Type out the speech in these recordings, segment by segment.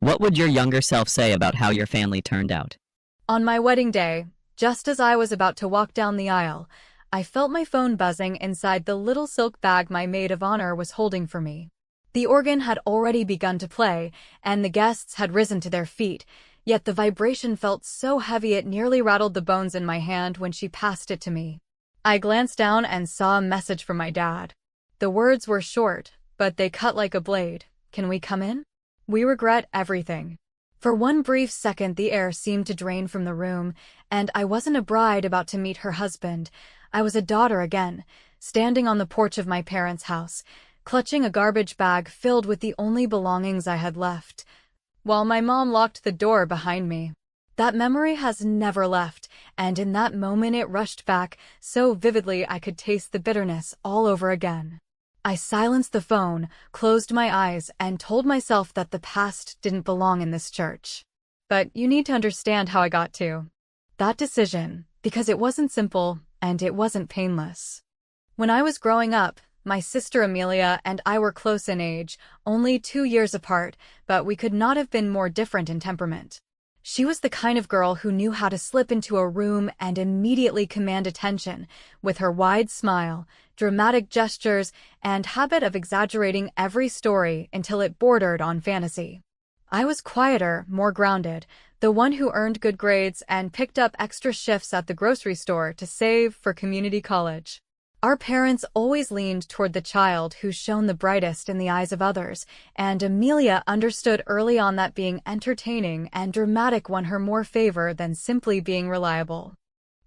What would your younger self say about how your family turned out? On my wedding day, just as I was about to walk down the aisle, I felt my phone buzzing inside the little silk bag my maid of honor was holding for me. The organ had already begun to play, and the guests had risen to their feet, yet the vibration felt so heavy it nearly rattled the bones in my hand when she passed it to me. I glanced down and saw a message from my dad. The words were short, but they cut like a blade. "Can we come in? We regret everything." For one brief second, the air seemed to drain from the room, and I wasn't a bride about to meet her husband. I was a daughter again, standing on the porch of my parents' house, clutching a garbage bag filled with the only belongings I had left, while my mom locked the door behind me. That memory has never left, and in that moment it rushed back so vividly I could taste the bitterness all over again. I silenced the phone, closed my eyes, and told myself that the past didn't belong in this church. But you need to understand how I got to that decision, because it wasn't simple and it wasn't painless. When I was growing up, my sister Amelia and I were close in age, only 2 years apart, but we could not have been more different in temperament. She was the kind of girl who knew how to slip into a room and immediately command attention, with her wide smile, dramatic gestures, and habit of exaggerating every story until it bordered on fantasy. I was quieter, more grounded, the one who earned good grades and picked up extra shifts at the grocery store to save for community college. Our parents always leaned toward the child who shone the brightest in the eyes of others, and Amelia understood early on that being entertaining and dramatic won her more favor than simply being reliable.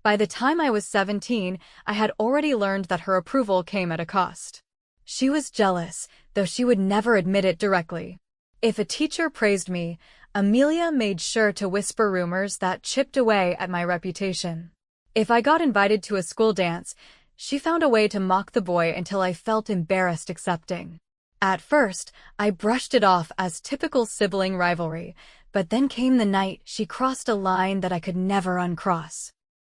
By the time I was 17, I had already learned that her approval came at a cost. She was jealous, though she would never admit it directly. If a teacher praised me, Amelia made sure to whisper rumors that chipped away at my reputation. If I got invited to a school dance, she found a way to mock the boy until I felt embarrassed accepting. At first, I brushed it off as typical sibling rivalry, but then came the night she crossed a line that I could never uncross.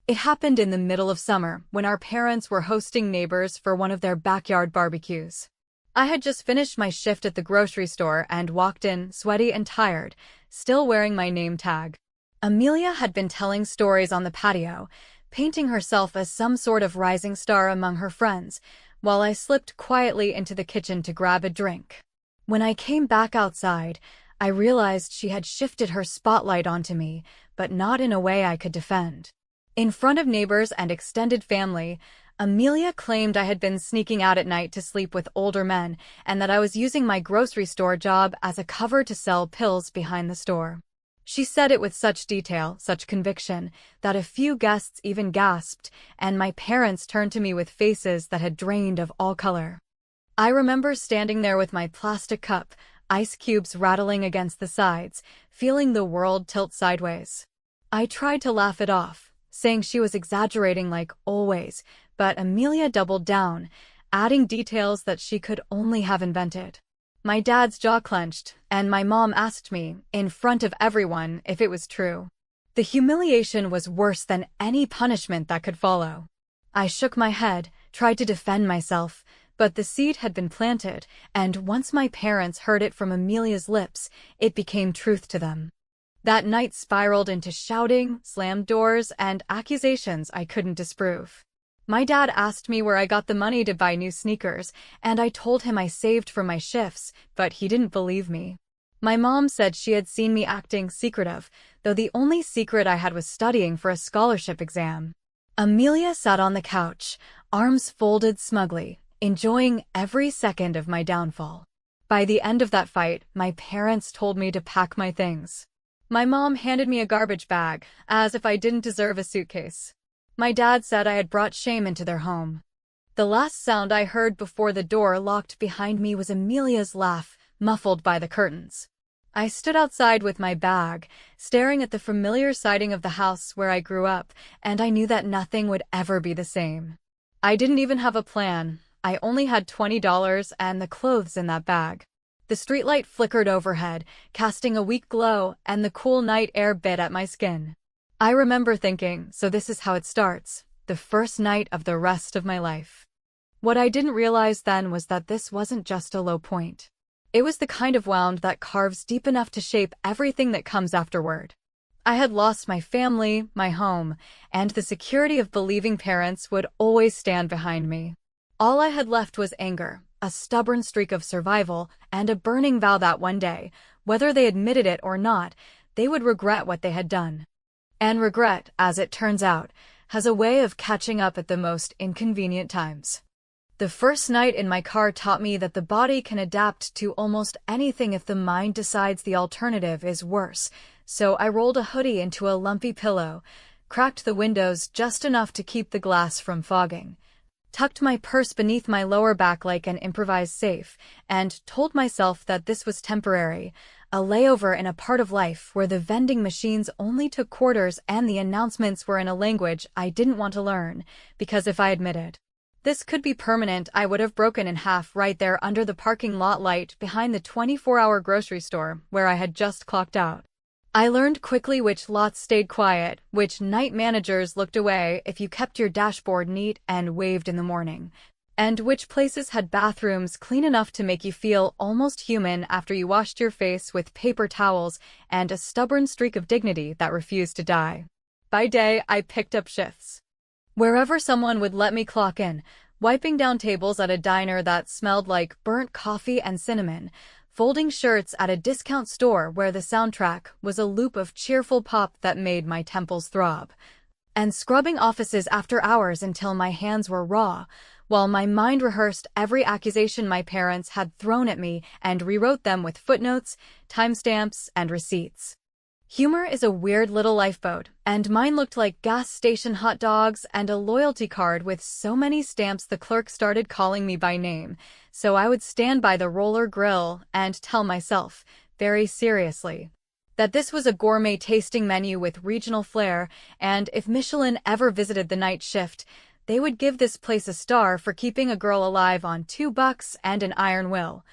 It happened in the middle of summer, when our parents were hosting neighbors for one of their backyard barbecues. I had just finished my shift at the grocery store and walked in, sweaty and tired, still wearing my name tag. Amelia had been telling stories on the patio, painting herself as some sort of rising star among her friends, while I slipped quietly into the kitchen to grab a drink. When I came back outside, I realized she had shifted her spotlight onto me, but not in a way I could defend. In front of neighbors and extended family, Amelia claimed I had been sneaking out at night to sleep with older men and that I was using my grocery store job as a cover to sell pills behind the store. She said it with such detail, such conviction, that a few guests even gasped, and my parents turned to me with faces that had drained of all color. I remember standing there with my plastic cup, ice cubes rattling against the sides, feeling the world tilt sideways. I tried to laugh it off, saying she was exaggerating like always, but Amelia doubled down, adding details that she could only have invented. My dad's jaw clenched, and my mom asked me, in front of everyone, if it was true. The humiliation was worse than any punishment that could follow. I shook my head, tried to defend myself, but the seed had been planted, and once my parents heard it from Amelia's lips, it became truth to them. That night spiraled into shouting, slammed doors, and accusations I couldn't disprove. My dad asked me where I got the money to buy new sneakers, and I told him I saved for my shifts, but he didn't believe me. My mom said she had seen me acting secretive, though the only secret I had was studying for a scholarship exam. Amelia sat on the couch, arms folded smugly, enjoying every second of my downfall. By the end of that fight, my parents told me to pack my things. My mom handed me a garbage bag, as if I didn't deserve a suitcase. My dad said I had brought shame into their home. The last sound I heard before the door locked behind me was Amelia's laugh, muffled by the curtains. I stood outside with my bag, staring at the familiar siding of the house where I grew up, and I knew that nothing would ever be the same. I didn't even have a plan. I only had $20 and the clothes in that bag. The streetlight flickered overhead, casting a weak glow, and the cool night air bit at my skin. I remember thinking, so this is how it starts, the first night of the rest of my life. What I didn't realize then was that this wasn't just a low point. It was the kind of wound that carves deep enough to shape everything that comes afterward. I had lost my family, my home, and the security of believing parents would always stand behind me. All I had left was anger, a stubborn streak of survival, and a burning vow that one day, whether they admitted it or not, they would regret what they had done. And regret, as it turns out, has a way of catching up at the most inconvenient times. The first night in my car taught me that the body can adapt to almost anything if the mind decides the alternative is worse, so I rolled a hoodie into a lumpy pillow, cracked the windows just enough to keep the glass from fogging, tucked my purse beneath my lower back like an improvised safe, and told myself that this was temporary, a layover in a part of life where the vending machines only took quarters and the announcements were in a language I didn't want to learn, because if I admitted this could be permanent, I would have broken in half right there under the parking lot light behind the 24-hour grocery store where I had just clocked out. I learned quickly which lots stayed quiet, which night managers looked away if you kept your dashboard neat and waved in the morning, and which places had bathrooms clean enough to make you feel almost human after you washed your face with paper towels and a stubborn streak of dignity that refused to die. By day, I picked up shifts wherever someone would let me clock in, wiping down tables at a diner that smelled like burnt coffee and cinnamon, folding shirts at a discount store where the soundtrack was a loop of cheerful pop that made my temples throb, and scrubbing offices after hours until my hands were raw, while my mind rehearsed every accusation my parents had thrown at me and rewrote them with footnotes, timestamps, and receipts. Humor is a weird little lifeboat, and mine looked like gas station hot dogs and a loyalty card with so many stamps the clerk started calling me by name, so I would stand by the roller grill and tell myself, very seriously, that this was a gourmet tasting menu with regional flair, and if Michelin ever visited the night shift, they would give this place a star for keeping a girl alive on $2 and an iron will.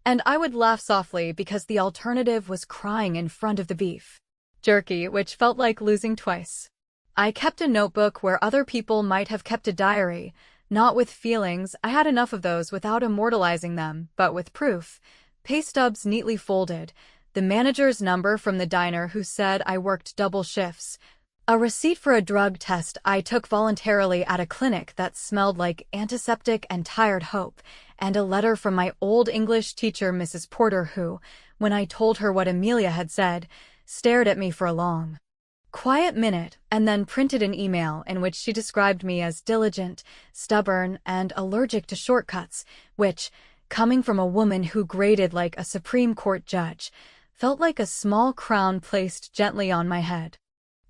And I would laugh softly because the alternative was crying in front of the beef jerky, which felt like losing twice. I kept a notebook where other people might have kept a diary, not with feelings, I had enough of those without immortalizing them, but with proof. Pay stubs neatly folded, the manager's number from the diner who said I worked double shifts, a receipt for a drug test I took voluntarily at a clinic that smelled like antiseptic and tired hope, and a letter from my old English teacher Mrs. Porter who, when I told her what Amelia had said, stared at me for a long, quiet minute and then printed an email in which she described me as diligent, stubborn, and allergic to shortcuts, which, coming from a woman who graded like a Supreme Court judge, felt like a small crown placed gently on my head.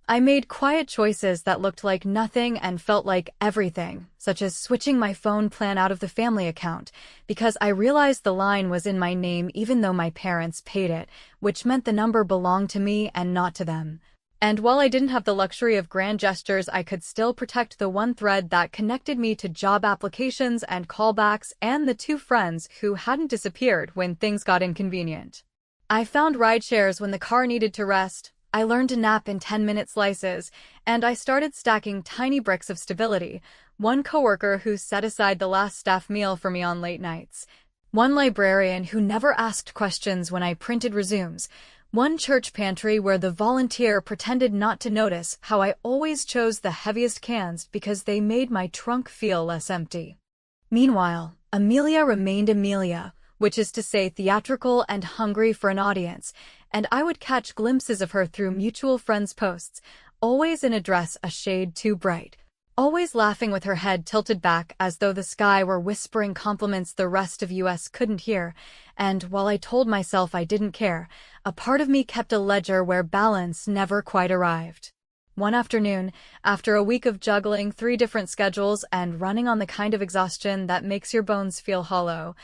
I made quiet choices that looked like nothing and felt like everything, such as switching my phone plan out of the family account, because I realized the line was in my name even though my parents paid it, which meant the number belonged to me and not to them. And while I didn't have the luxury of grand gestures, I could still protect the one thread that connected me to job applications and callbacks and the two friends who hadn't disappeared when things got inconvenient. I found rideshares when the car needed to rest. I learned to nap in 10-minute slices, and I started stacking tiny bricks of stability. One coworker who set aside the last staff meal for me on late nights. One librarian who never asked questions when I printed resumes. One church pantry where the volunteer pretended not to notice how I always chose the heaviest cans because they made my trunk feel less empty. Meanwhile, Amelia remained Amelia, which is to say theatrical and hungry for an audience, and I would catch glimpses of her through mutual friends' posts, always in a dress a shade too bright, always laughing with her head tilted back as though the sky were whispering compliments the rest of US couldn't hear, and while I told myself I didn't care, a part of me kept a ledger where balance never quite arrived. One afternoon, after a week of juggling 3 different schedules and running on the kind of exhaustion that makes your bones feel hollow,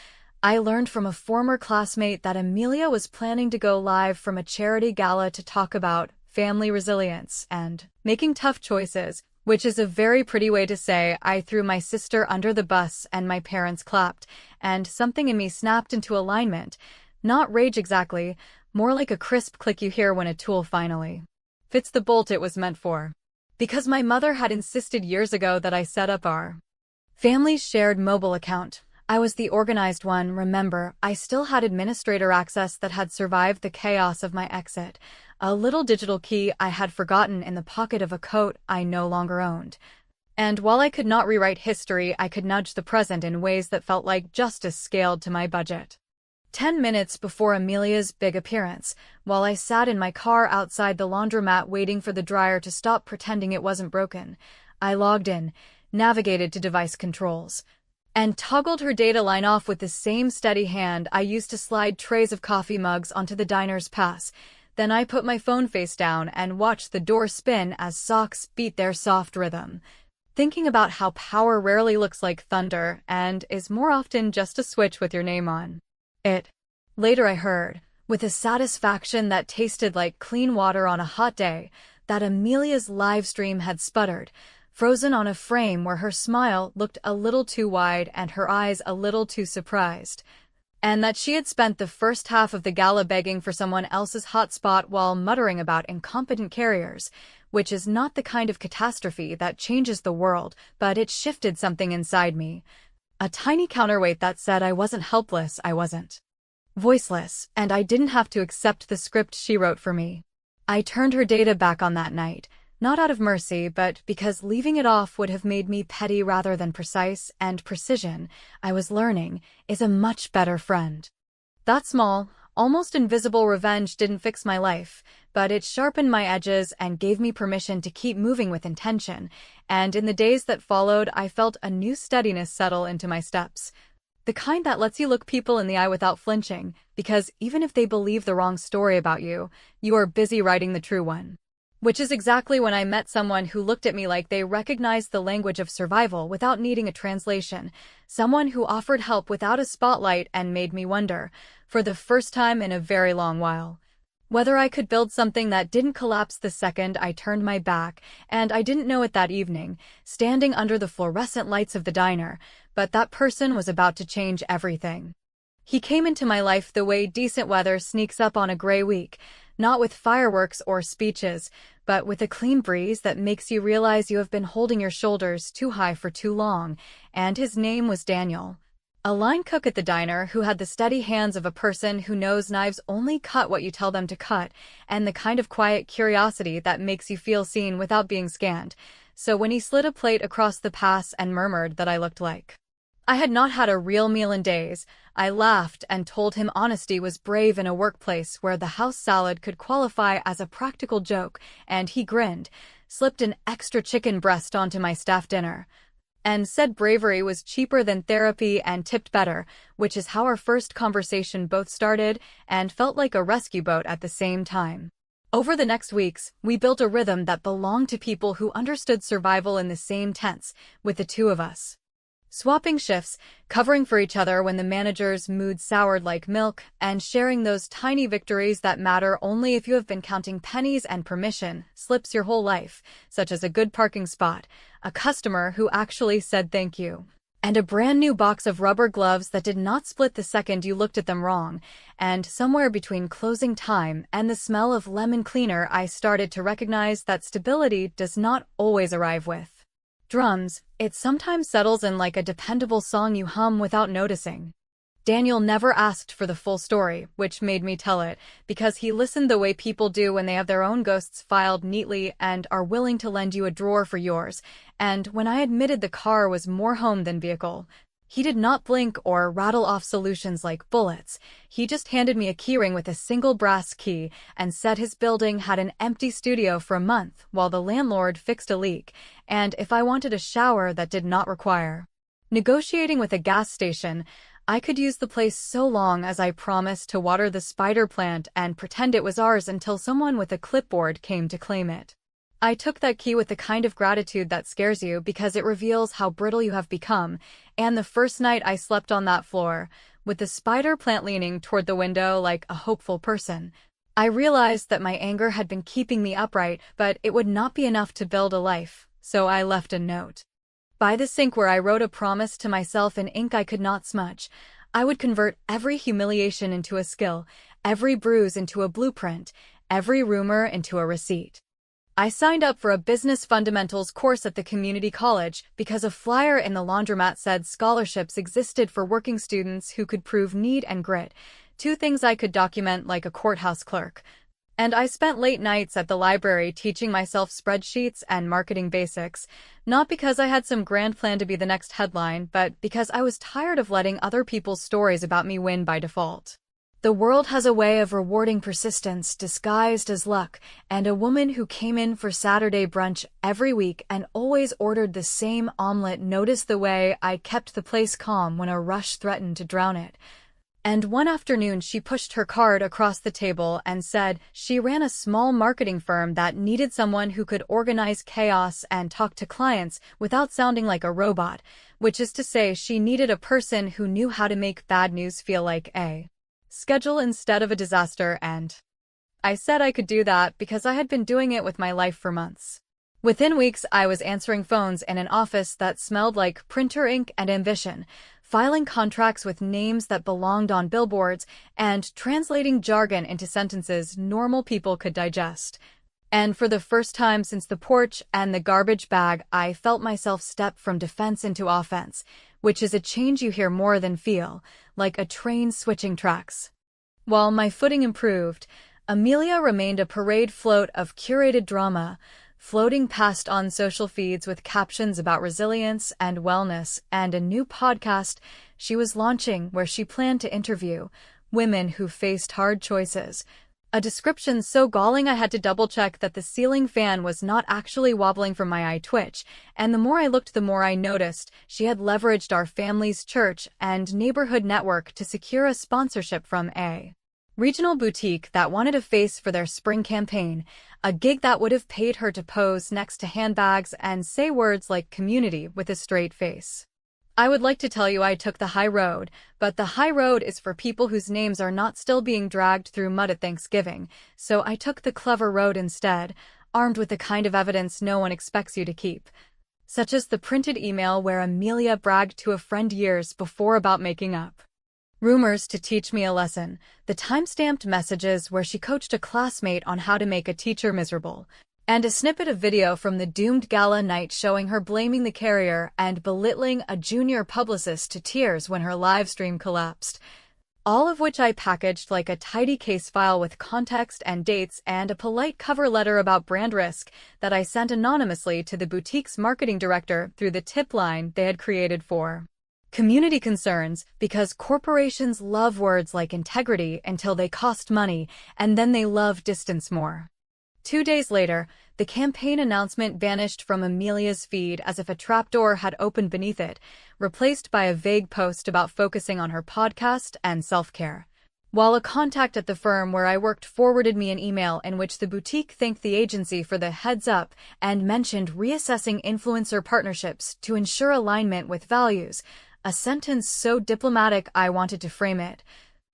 I learned from a former classmate that Amelia was planning to go live from a charity gala to talk about family resilience and making tough choices, which is a very pretty way to say I threw my sister under the bus and my parents clapped, and something in me snapped into alignment. Not rage exactly, more like a crisp click you hear when a tool finally fits the bolt it was meant for. Because my mother had insisted years ago that I set up our family's shared mobile account, I was the organized one, remember. I still had administrator access that had survived the chaos of my exit. A little digital key I had forgotten in the pocket of a coat I no longer owned. And while I could not rewrite history, I could nudge the present in ways that felt like justice scaled to my budget. 10 minutes before Amelia's big appearance, while I sat in my car outside the laundromat waiting for the dryer to stop pretending it wasn't broken, I logged in, navigated to device controls, and toggled her data line off with the same steady hand I used to slide trays of coffee mugs onto the diner's pass. Then I put my phone face down and watched the door spin as socks beat their soft rhythm, thinking about how power rarely looks like thunder and is more often just a switch with your name on it. Later I heard, with a satisfaction that tasted like clean water on a hot day, that Amelia's live stream had sputtered, frozen on a frame where her smile looked a little too wide and her eyes a little too surprised, and that she had spent the first half of the gala begging for someone else's hotspot while muttering about incompetent carriers, which is not the kind of catastrophe that changes the world, but it shifted something inside me. A tiny counterweight that said I wasn't helpless, I wasn't voiceless, and I didn't have to accept the script she wrote for me. I turned her data back on that night, not out of mercy, but because leaving it off would have made me petty rather than precise, and precision, I was learning, is a much better friend. That small, almost invisible revenge didn't fix my life, but it sharpened my edges and gave me permission to keep moving with intention, and in the days that followed I felt a new steadiness settle into my steps. The kind that lets you look people in the eye without flinching, because even if they believe the wrong story about you, you are busy writing the true one. Which is exactly when I met someone who looked at me like they recognized the language of survival without needing a translation, someone who offered help without a spotlight and made me wonder, for the first time in a very long while, whether I could build something that didn't collapse the second I turned my back, and I didn't know it that evening, standing under the fluorescent lights of the diner, but that person was about to change everything. He came into my life the way decent weather sneaks up on a gray week, not with fireworks or speeches, but with a clean breeze that makes you realize you have been holding your shoulders too high for too long, and his name was Daniel. A line cook at the diner who had the steady hands of a person who knows knives only cut what you tell them to cut, and the kind of quiet curiosity that makes you feel seen without being scanned. So when he slid a plate across the pass and murmured that I looked like I had not had a real meal in days, I laughed and told him honesty was brave in a workplace where the house salad could qualify as a practical joke, and he grinned, slipped an extra chicken breast onto my staff dinner, and said bravery was cheaper than therapy and tipped better, which is how our first conversation both started and felt like a rescue boat at the same time. Over the next weeks, we built a rhythm that belonged to people who understood survival in the same tense, with the two of us swapping shifts, covering for each other when the manager's mood soured like milk, and sharing those tiny victories that matter only if you have been counting pennies and permission slips your whole life, such as a good parking spot, a customer who actually said thank you, and a brand new box of rubber gloves that did not split the second you looked at them wrong, and somewhere between closing time and the smell of lemon cleaner I started to recognize that stability does not always arrive with drums. It sometimes settles in like a dependable song you hum without noticing. Daniel never asked for the full story, which made me tell it, because he listened the way people do when they have their own ghosts filed neatly and are willing to lend you a drawer for yours, and when I admitted the car was more home than vehicle, he did not blink or rattle off solutions like bullets. He just handed me a keyring with a single brass key and said his building had an empty studio for a month while the landlord fixed a leak, and if I wanted a shower that did not require negotiating with a gas station, I could use the place so long as I promised to water the spider plant and pretend it was ours until someone with a clipboard came to claim it. I took that key with the kind of gratitude that scares you because it reveals how brittle you have become, and the first night I slept on that floor, with the spider plant leaning toward the window like a hopeful person, I realized that my anger had been keeping me upright, but it would not be enough to build a life, so I left a note by the sink where I wrote a promise to myself in ink I could not smudge. I would convert every humiliation into a skill, every bruise into a blueprint, every rumor into a receipt. I signed up for a business fundamentals course at the community college because a flyer in the laundromat said scholarships existed for working students who could prove need and grit, two things I could document like a courthouse clerk. And I spent late nights at the library teaching myself spreadsheets and marketing basics, not because I had some grand plan to be the next headline, but because I was tired of letting other people's stories about me win by default. The world has a way of rewarding persistence disguised as luck, and a woman who came in for Saturday brunch every week and always ordered the same omelet noticed the way I kept the place calm when a rush threatened to drown it. And one afternoon she pushed her card across the table and said she ran a small marketing firm that needed someone who could organize chaos and talk to clients without sounding like a robot, which is to say she needed a person who knew how to make bad news feel like a schedule instead of a disaster, and I said I could do that because I had been doing it with my life for months. Within weeks, I was answering phones in an office that smelled like printer ink and ambition, filing contracts with names that belonged on billboards, and translating jargon into sentences normal people could digest. And for the first time since the porch and the garbage bag, I felt myself step from defense into offense, which is a change you hear more than feel, like a train switching tracks. While my footing improved, Amelia remained a parade float of curated drama, floating past on social feeds with captions about resilience and wellness and a new podcast she was launching where she planned to interview women who faced hard choices. A description so galling I had to double-check that the ceiling fan was not actually wobbling from my eye twitch, and the more I looked the more I noticed she had leveraged our family's church and neighborhood network to secure a sponsorship from a regional boutique that wanted a face for their spring campaign, a gig that would have paid her to pose next to handbags and say words like community with a straight face. I would like to tell you I took the high road, but the high road is for people whose names are not still being dragged through mud at Thanksgiving, so I took the clever road instead, armed with the kind of evidence no one expects you to keep, such as the printed email where Amelia bragged to a friend years before about making up rumors to teach me a lesson, the time-stamped messages where she coached a classmate on how to make a teacher miserable, and a snippet of video from the doomed gala night showing her blaming the carrier and belittling a junior publicist to tears when her live stream collapsed. All of which I packaged like a tidy case file with context and dates and a polite cover letter about brand risk that I sent anonymously to the boutique's marketing director through the tip line they had created for community concerns, because corporations love words like integrity until they cost money, and then they love distance more. 2 days later, the campaign announcement vanished from Amelia's feed as if a trapdoor had opened beneath it, replaced by a vague post about focusing on her podcast and self-care. While a contact at the firm where I worked forwarded me an email in which the boutique thanked the agency for the heads up and mentioned reassessing influencer partnerships to ensure alignment with values, a sentence so diplomatic I wanted to frame it.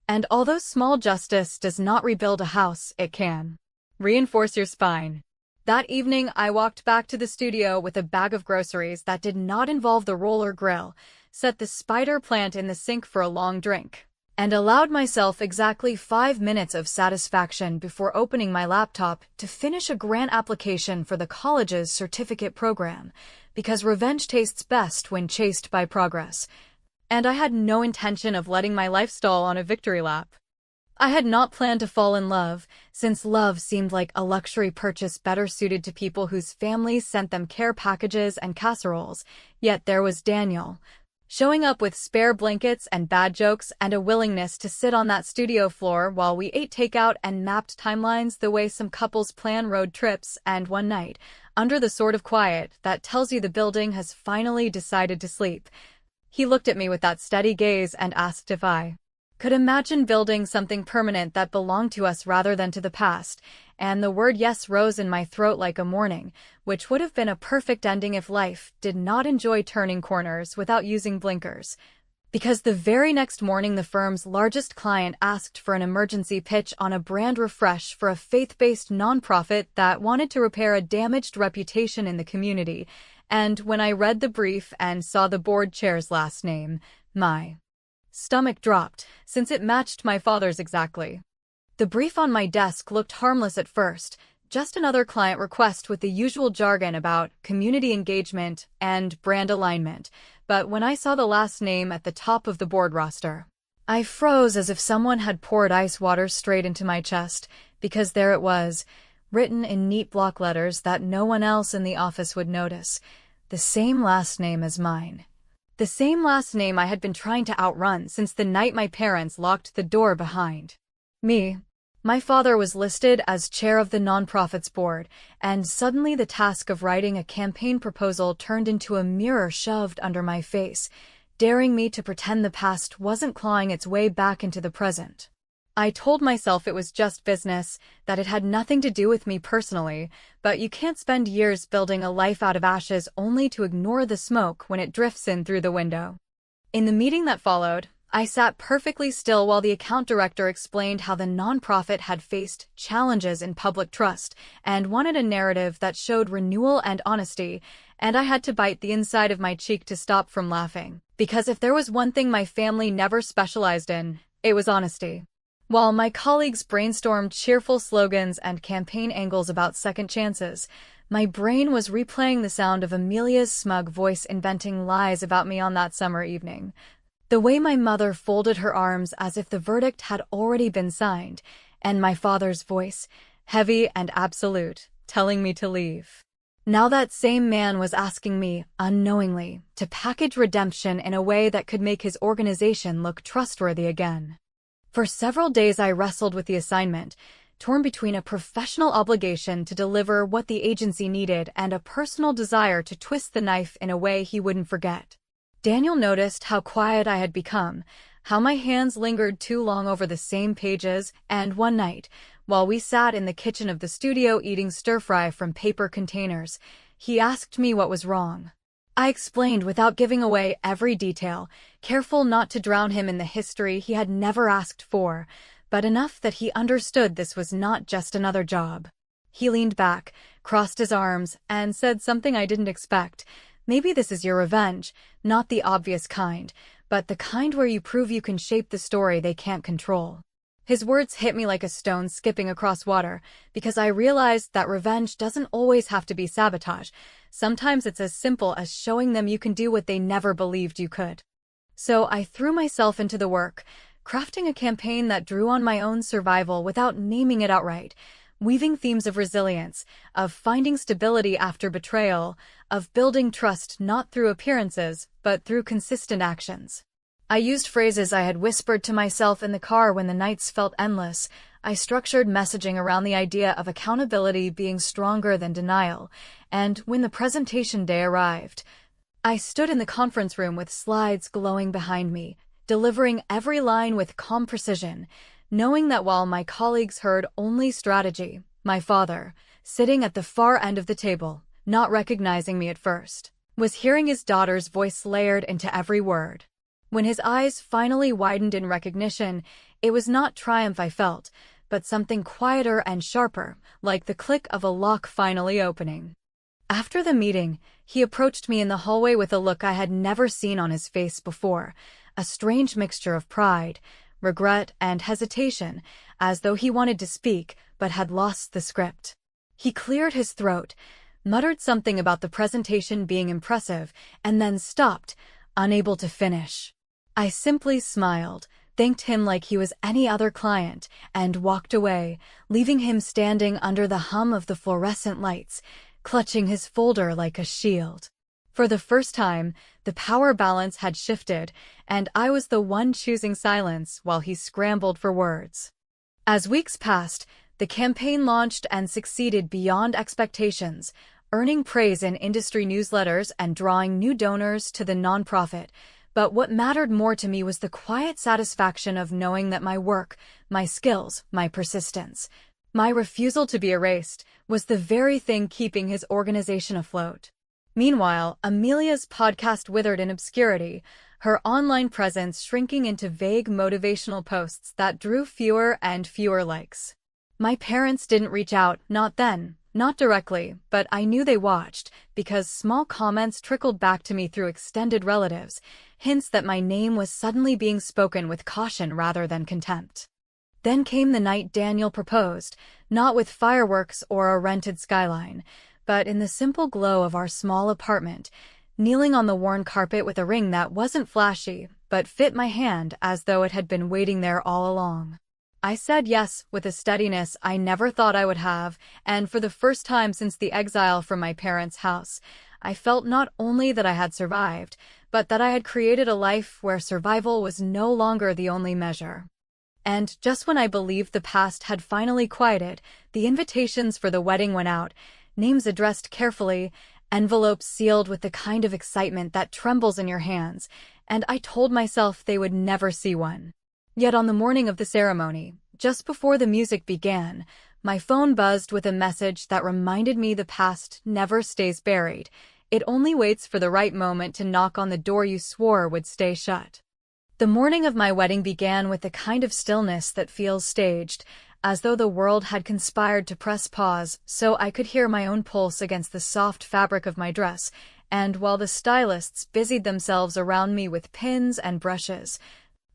And although small justice does not rebuild a house, it can reinforce your spine. That evening, I walked back to the studio with a bag of groceries that did not involve the roller grill, set the spider plant in the sink for a long drink, and allowed myself exactly 5 minutes of satisfaction before opening my laptop to finish a grant application for the college's certificate program, because revenge tastes best when chased by progress. And I had no intention of letting my life stall on a victory lap. I had not planned to fall in love, since love seemed like a luxury purchase better suited to people whose families sent them care packages and casseroles. Yet there was Daniel, showing up with spare blankets and bad jokes and a willingness to sit on that studio floor while we ate takeout and mapped timelines the way some couples plan road trips, and one night, under the sort of quiet that tells you the building has finally decided to sleep, he looked at me with that steady gaze and asked if I could imagine building something permanent that belonged to us rather than to the past, and the word yes rose in my throat like a morning, which would have been a perfect ending if life did not enjoy turning corners without using blinkers. Because the very next morning the firm's largest client asked for an emergency pitch on a brand refresh for a faith-based nonprofit that wanted to repair a damaged reputation in the community, and when I read the brief and saw the board chair's last name, my stomach dropped, since it matched my father's exactly. The brief on my desk looked harmless at first, just another client request with the usual jargon about community engagement and brand alignment. But when I saw the last name at the top of the board roster, I froze as if someone had poured ice water straight into my chest, because there it was, written in neat block letters that no one else in the office would notice. The same last name as mine. The same last name I had been trying to outrun since the night my parents locked the door behind me. My father was listed as chair of the nonprofits board, and suddenly the task of writing a campaign proposal turned into a mirror shoved under my face, daring me to pretend the past wasn't clawing its way back into the present. I told myself it was just business, that it had nothing to do with me personally, but you can't spend years building a life out of ashes only to ignore the smoke when it drifts in through the window. In the meeting that followed, I sat perfectly still while the account director explained how the nonprofit had faced challenges in public trust and wanted a narrative that showed renewal and honesty, and I had to bite the inside of my cheek to stop from laughing. Because if there was one thing my family never specialized in, it was honesty. While my colleagues brainstormed cheerful slogans and campaign angles about second chances, my brain was replaying the sound of Amelia's smug voice inventing lies about me on that summer evening. The way my mother folded her arms as if the verdict had already been signed, and my father's voice, heavy and absolute, telling me to leave. Now that same man was asking me, unknowingly, to package redemption in a way that could make his organization look trustworthy again. For several days I wrestled with the assignment, torn between a professional obligation to deliver what the agency needed and a personal desire to twist the knife in a way he wouldn't forget. Daniel noticed how quiet I had become, how my hands lingered too long over the same pages, and one night, while we sat in the kitchen of the studio eating stir-fry from paper containers, he asked me what was wrong. I explained without giving away every detail, careful not to drown him in the history he had never asked for, but enough that he understood this was not just another job. He leaned back, crossed his arms, and said something I didn't expect. Maybe this is your revenge, not the obvious kind, but the kind where you prove you can shape the story they can't control. His words hit me like a stone skipping across water, because I realized that revenge doesn't always have to be sabotage. Sometimes it's as simple as showing them you can do what they never believed you could. So I threw myself into the work, crafting a campaign that drew on my own survival without naming it outright, weaving themes of resilience, of finding stability after betrayal, of building trust not through appearances, but through consistent actions. I used phrases I had whispered to myself in the car when the nights felt endless. I structured messaging around the idea of accountability being stronger than denial, and when the presentation day arrived, I stood in the conference room with slides glowing behind me, delivering every line with calm precision, knowing that while my colleagues heard only strategy, my father, sitting at the far end of the table, not recognizing me at first, was hearing his daughter's voice layered into every word. When his eyes finally widened in recognition, it was not triumph I felt, but something quieter and sharper, like the click of a lock finally opening. After the meeting, he approached me in the hallway with a look I had never seen on his face before, a strange mixture of pride, regret, and hesitation, as though he wanted to speak but had lost the script. He cleared his throat, muttered something about the presentation being impressive, and then stopped, unable to finish. I simply smiled, thanked him like he was any other client, and walked away, leaving him standing under the hum of the fluorescent lights, clutching his folder like a shield. For the first time, the power balance had shifted, and I was the one choosing silence while he scrambled for words. As weeks passed, the campaign launched and succeeded beyond expectations, earning praise in industry newsletters and drawing new donors to the nonprofit. But what mattered more to me was the quiet satisfaction of knowing that my work, my skills, my persistence, my refusal to be erased, was the very thing keeping his organization afloat. Meanwhile, Amelia's podcast withered in obscurity, her online presence shrinking into vague motivational posts that drew fewer and fewer likes. My parents didn't reach out, not then. Not directly, but I knew they watched, because small comments trickled back to me through extended relatives, hints that my name was suddenly being spoken with caution rather than contempt. Then came the night Daniel proposed, not with fireworks or a rented skyline, but in the simple glow of our small apartment, kneeling on the worn carpet with a ring that wasn't flashy, but fit my hand as though it had been waiting there all along. I said yes with a steadiness I never thought I would have, and for the first time since the exile from my parents' house, I felt not only that I had survived, but that I had created a life where survival was no longer the only measure. And just when I believed the past had finally quieted, the invitations for the wedding went out, names addressed carefully, envelopes sealed with the kind of excitement that trembles in your hands, and I told myself they would never see one. Yet on the morning of the ceremony, just before the music began, my phone buzzed with a message that reminded me the past never stays buried. It only waits for the right moment to knock on the door you swore would stay shut. The morning of my wedding began with the kind of stillness that feels staged, as though the world had conspired to press pause so I could hear my own pulse against the soft fabric of my dress, and while the stylists busied themselves around me with pins and brushes,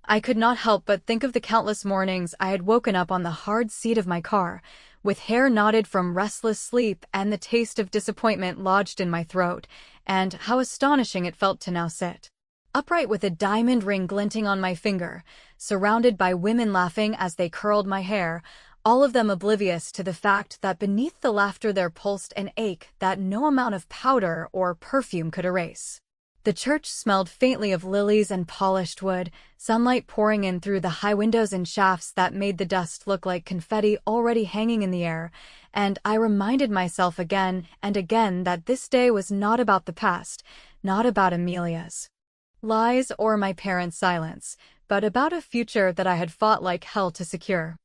I could not help but think of the countless mornings I had woken up on the hard seat of my car, with hair knotted from restless sleep and the taste of disappointment lodged in my throat, and how astonishing it felt to now sit upright with a diamond ring glinting on my finger, surrounded by women laughing as they curled my hair, all of them oblivious to the fact that beneath the laughter there pulsed an ache that no amount of powder or perfume could erase. The church smelled faintly of lilies and polished wood, sunlight pouring in through the high windows and shafts that made the dust look like confetti already hanging in the air, and I reminded myself again and again that this day was not about the past, not about Amelia's lies or my parents' silence, but about a future that I had fought like hell to secure.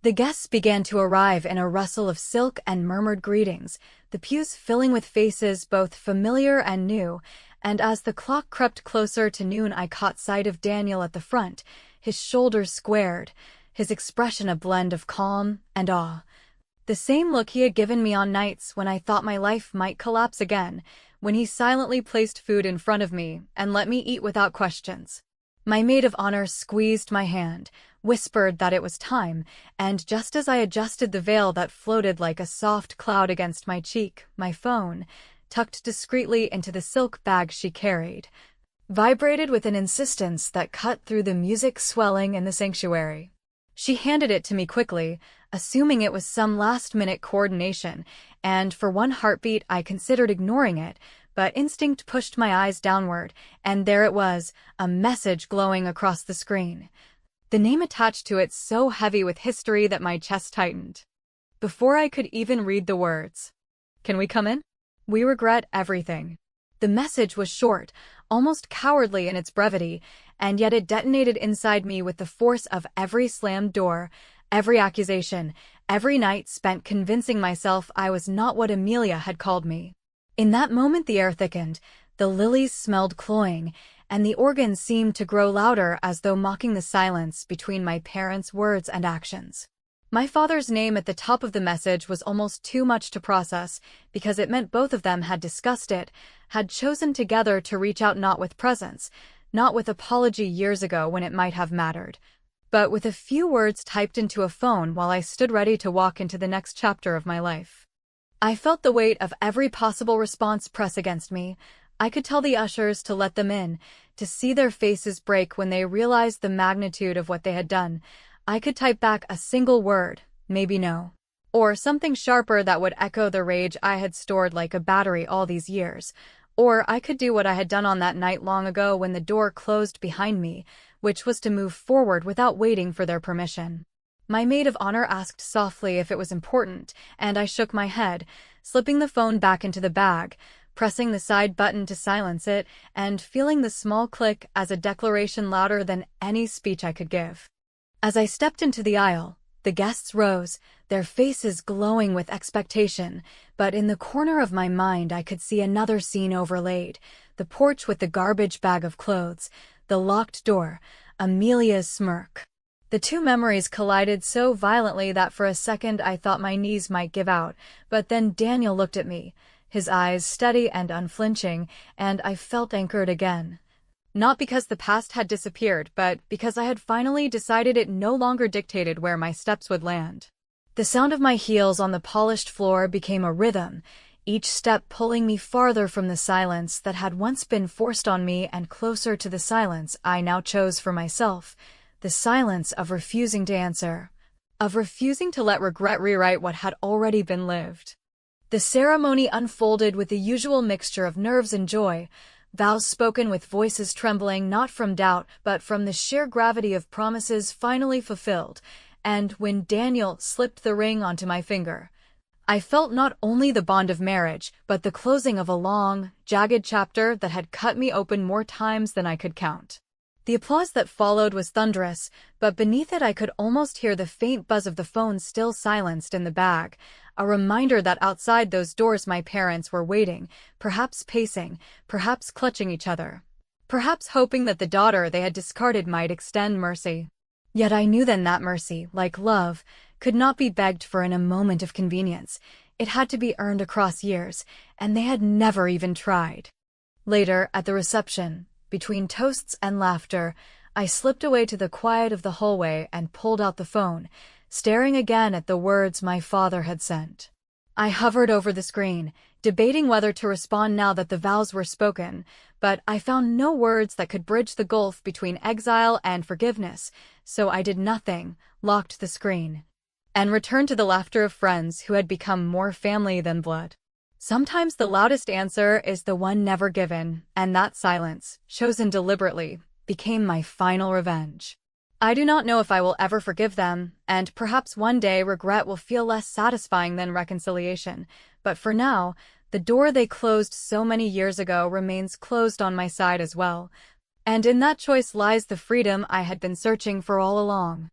The guests began to arrive in a rustle of silk and murmured greetings, the pews filling with faces both familiar and new, and as the clock crept closer to noon I caught sight of Daniel at the front, his shoulders squared, his expression a blend of calm and awe. The same look he had given me on nights when I thought my life might collapse again, when he silently placed food in front of me and let me eat without questions. My maid of honor squeezed my hand, whispered that it was time, and just as I adjusted the veil that floated like a soft cloud against my cheek, my phone, tucked discreetly into the silk bag she carried, vibrated with an insistence that cut through the music swelling in the sanctuary. She handed it to me quickly, assuming it was some last-minute coordination, and for one heartbeat I considered ignoring it, but instinct pushed my eyes downward, and there it was, a message glowing across the screen. The name attached to it so heavy with history that my chest tightened. Before I could even read the words, "Can we come in? We regret everything." The message was short, almost cowardly in its brevity, and yet it detonated inside me with the force of every slammed door, every accusation, every night spent convincing myself I was not what Amelia had called me. In that moment the air thickened, the lilies smelled cloying, and the organ seemed to grow louder as though mocking the silence between my parents' words and actions. My father's name at the top of the message was almost too much to process, because it meant both of them had discussed it, had chosen together to reach out not with presents, not with apology years ago when it might have mattered, but with a few words typed into a phone while I stood ready to walk into the next chapter of my life. I felt the weight of every possible response press against me. I could tell the ushers to let them in, to see their faces break when they realized the magnitude of what they had done. I could type back a single word, maybe no, or something sharper that would echo the rage I had stored like a battery all these years, or I could do what I had done on that night long ago when the door closed behind me, which was to move forward without waiting for their permission. My maid of honor asked softly if it was important, and I shook my head, slipping the phone back into the bag, pressing the side button to silence it, and feeling the small click as a declaration louder than any speech I could give. As I stepped into the aisle, the guests rose, their faces glowing with expectation, but in the corner of my mind I could see another scene overlaid, the porch with the garbage bag of clothes, the locked door, Amelia's smirk. The two memories collided so violently that for a second I thought my knees might give out, but then Daniel looked at me, his eyes steady and unflinching, and I felt anchored again. Not because the past had disappeared, but because I had finally decided it no longer dictated where my steps would land. The sound of my heels on the polished floor became a rhythm, each step pulling me farther from the silence that had once been forced on me and closer to the silence I now chose for myself, the silence of refusing to answer, of refusing to let regret rewrite what had already been lived. The ceremony unfolded with the usual mixture of nerves and joy, vows spoken with voices trembling not from doubt but from the sheer gravity of promises finally fulfilled, and when Daniel slipped the ring onto my finger, I felt not only the bond of marriage, but the closing of a long, jagged chapter that had cut me open more times than I could count. The applause that followed was thunderous, but beneath it I could almost hear the faint buzz of the phone still silenced in the bag, a reminder that outside those doors my parents were waiting, perhaps pacing, perhaps clutching each other, perhaps hoping that the daughter they had discarded might extend mercy. Yet I knew then that mercy, like love, could not be begged for in a moment of convenience. It had to be earned across years, and they had never even tried. Later, at the reception, between toasts and laughter, I slipped away to the quiet of the hallway and pulled out the phone, staring again at the words my father had sent. I hovered over the screen, debating whether to respond now that the vows were spoken, but I found no words that could bridge the gulf between exile and forgiveness, so I did nothing, locked the screen, and returned to the laughter of friends who had become more family than blood. Sometimes the loudest answer is the one never given, and that silence, chosen deliberately, became my final revenge. I do not know if I will ever forgive them, and perhaps one day regret will feel less satisfying than reconciliation, but for now, the door they closed so many years ago remains closed on my side as well, and in that choice lies the freedom I had been searching for all along.